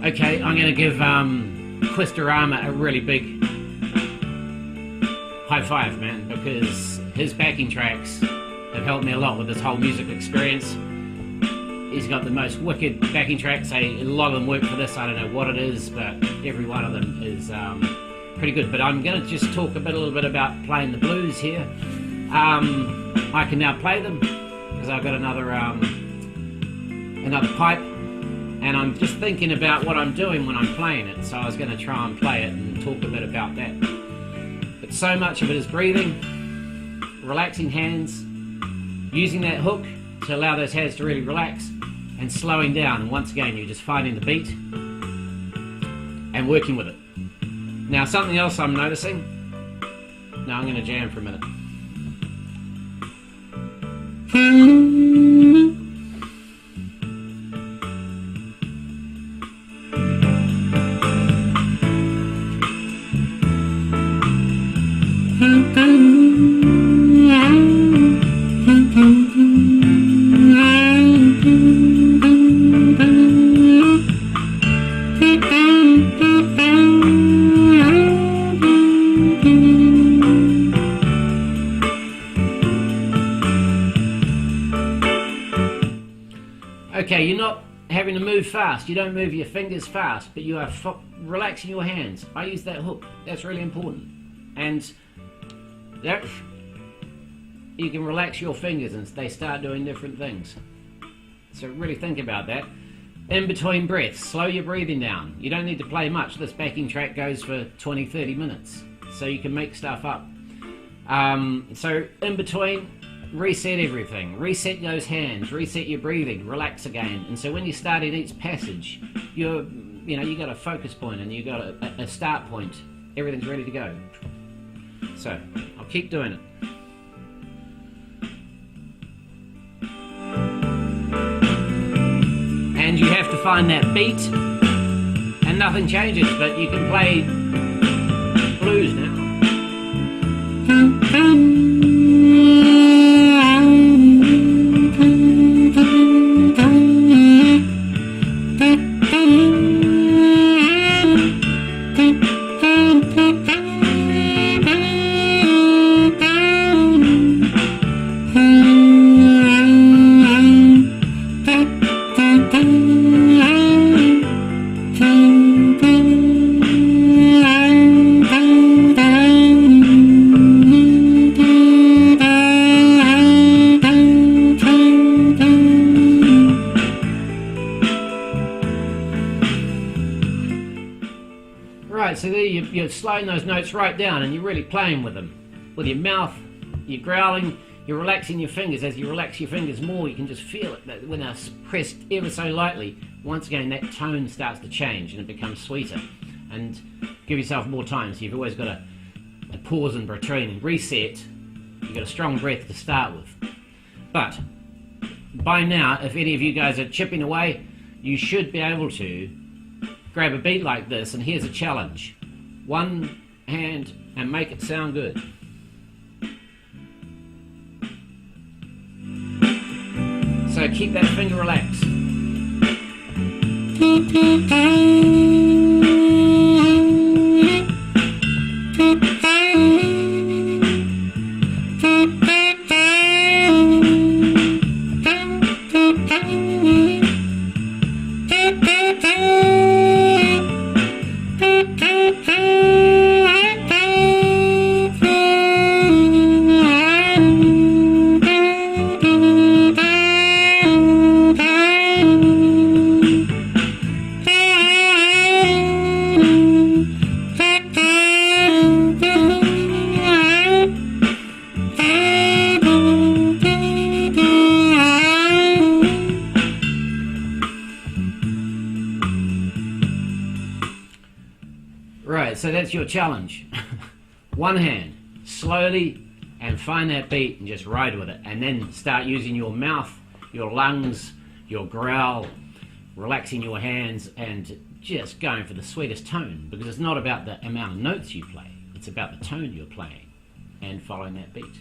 Okay, I'm going to give Questorama a really big high five, man, because his backing tracks have helped me a lot with this whole music experience. He's got the most wicked backing tracks. A lot of them work for this. I don't know what it is, but every one of them is pretty good. But I'm going to just talk a little bit about playing the blues here. I can now play them because I've got another pipe, and I'm just thinking about what I'm doing when I'm playing it. So I was going to try and play it and talk a bit about that. But so much of it is breathing, relaxing hands, using that hook to allow those hands to really relax, and slowing down. And once again, you're just finding the beat and working with it. Now, something else I'm noticing. Now I'm going to jam for a minute. Okay, you're not having to move fast. You don't move your fingers fast, but you are relaxing your hands. I use that hook. That's really important. And that, you can relax your fingers and they start doing different things. So really think about that. In between breaths, slow your breathing down. You don't need to play much. This backing track goes for 20-30 minutes. So you can make stuff up. So in between, reset everything. Reset those hands. Reset your breathing. Relax again. And so when you start in each passage, you got a focus point and you got a start point. Everything's ready to go. So I'll keep doing it. And you have to find that beat, and nothing changes. But you can play blues now. Right, so there you're slowing those notes right down and you're really playing with them. With your mouth, you're growling, you're relaxing your fingers. As you relax your fingers more, you can just feel it. That when they're pressed ever so lightly, once again that tone starts to change and it becomes sweeter. And give yourself more time, so you've always got a pause in between and reset. You've got a strong breath to start with. But by now, if any of you guys are chipping away, you should be able to grab a beat like this, and here's a challenge. One hand and make it sound good. So keep that finger relaxed. Right, so that's your challenge. One hand, slowly, and find that beat and just ride with it. And then start using your mouth, your lungs, your growl, relaxing your hands, and just going for the sweetest tone. Because it's not about the amount of notes you play, it's about the tone you're playing and following that beat.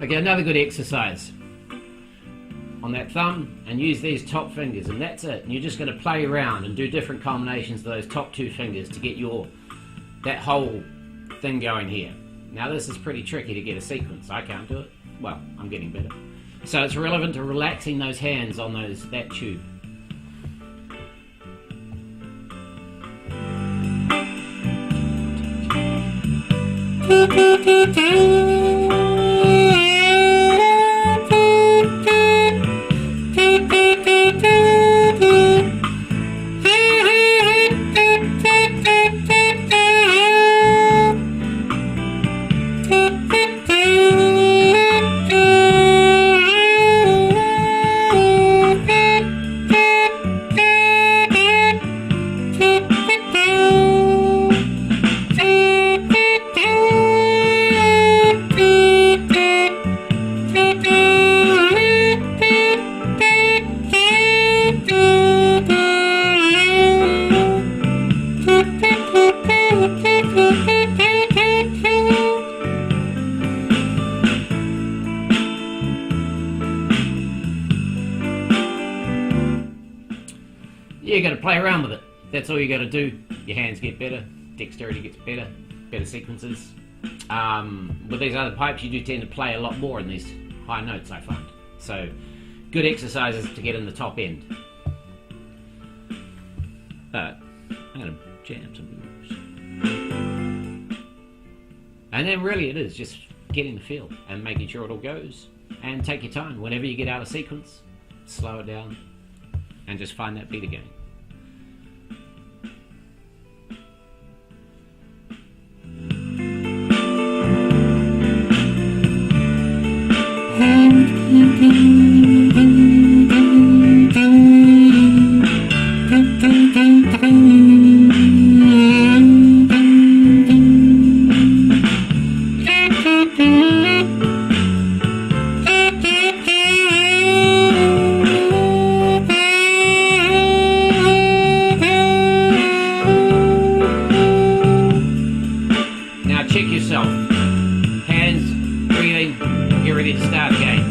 Okay, another good exercise on that thumb, and use these top fingers, and that's it. And you're just going to play around and do different combinations of those top two fingers to get that whole thing going here. Now this is pretty tricky to get a sequence. I can't do it. Well, I'm getting better. So it's relevant to relaxing those hands on that tube. You got to play around with it. That's all you got to do. Your hands get better, dexterity gets better, better sequences. With these other pipes, you do tend to play a lot more in these high notes, I find. So, good exercises to get in the top end. But I'm going to jam some moves. And then really it is just getting the feel and making sure it all goes. And take your time. Whenever you get out of sequence, slow it down and just find that beat again. Check yourself. Hands, breathing, get ready to start again.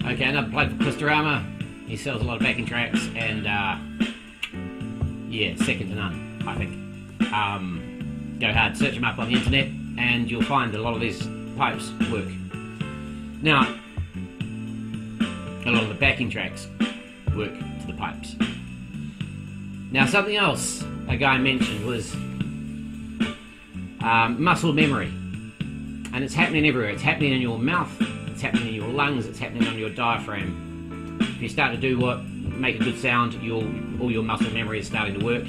Okay, another plug for Clisterama. He sells a lot of backing tracks, and yeah, second to none, I think. Go hard, search him up on the internet, and you'll find a lot of these pipes work. Now, a lot of the backing tracks work to the pipes. Now, something else a guy mentioned was muscle memory, and it's happening everywhere. It's happening in your mouth. It's happening in your lungs, it's happening on your diaphragm. If you start to do make a good sound, all your muscle memory is starting to work.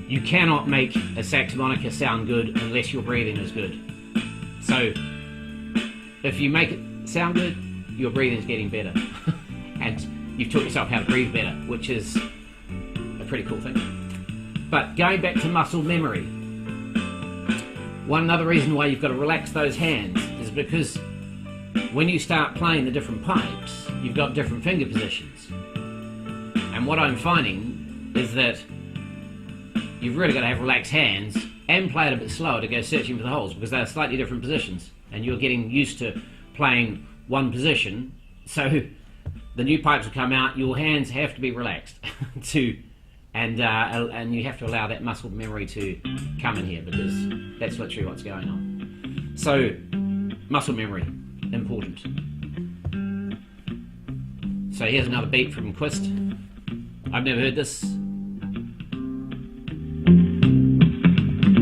You cannot make a Saxmonica sound good unless your breathing is good. So, if you make it sound good, your breathing is getting better. And you've taught yourself how to breathe better, which is a pretty cool thing. But going back to muscle memory, one other reason why you've got to relax those hands is because when you start playing the different pipes, you've got different finger positions. And what I'm finding is that you've really got to have relaxed hands and play it a bit slower to go searching for the holes, because they're slightly different positions. And you're getting used to playing one position, so the new pipes will come out. Your hands have to be relaxed and you have to allow that muscle memory to come in here, because that's literally what's going on. So muscle memory, important. So here's another beat from Quist. I've never heard this,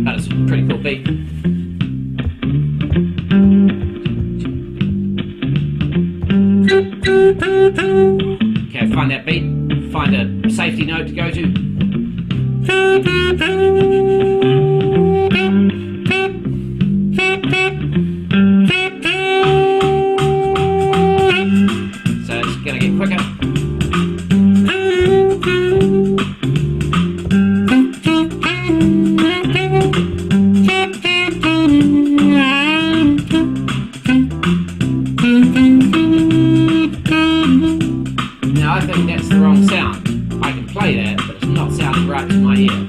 but it's a pretty cool beat. Okay, find that beat, find a safety note to go to. So it's going to get quicker. Now I think that's the wrong sound. I can play that, but it's not sounding right to my ear.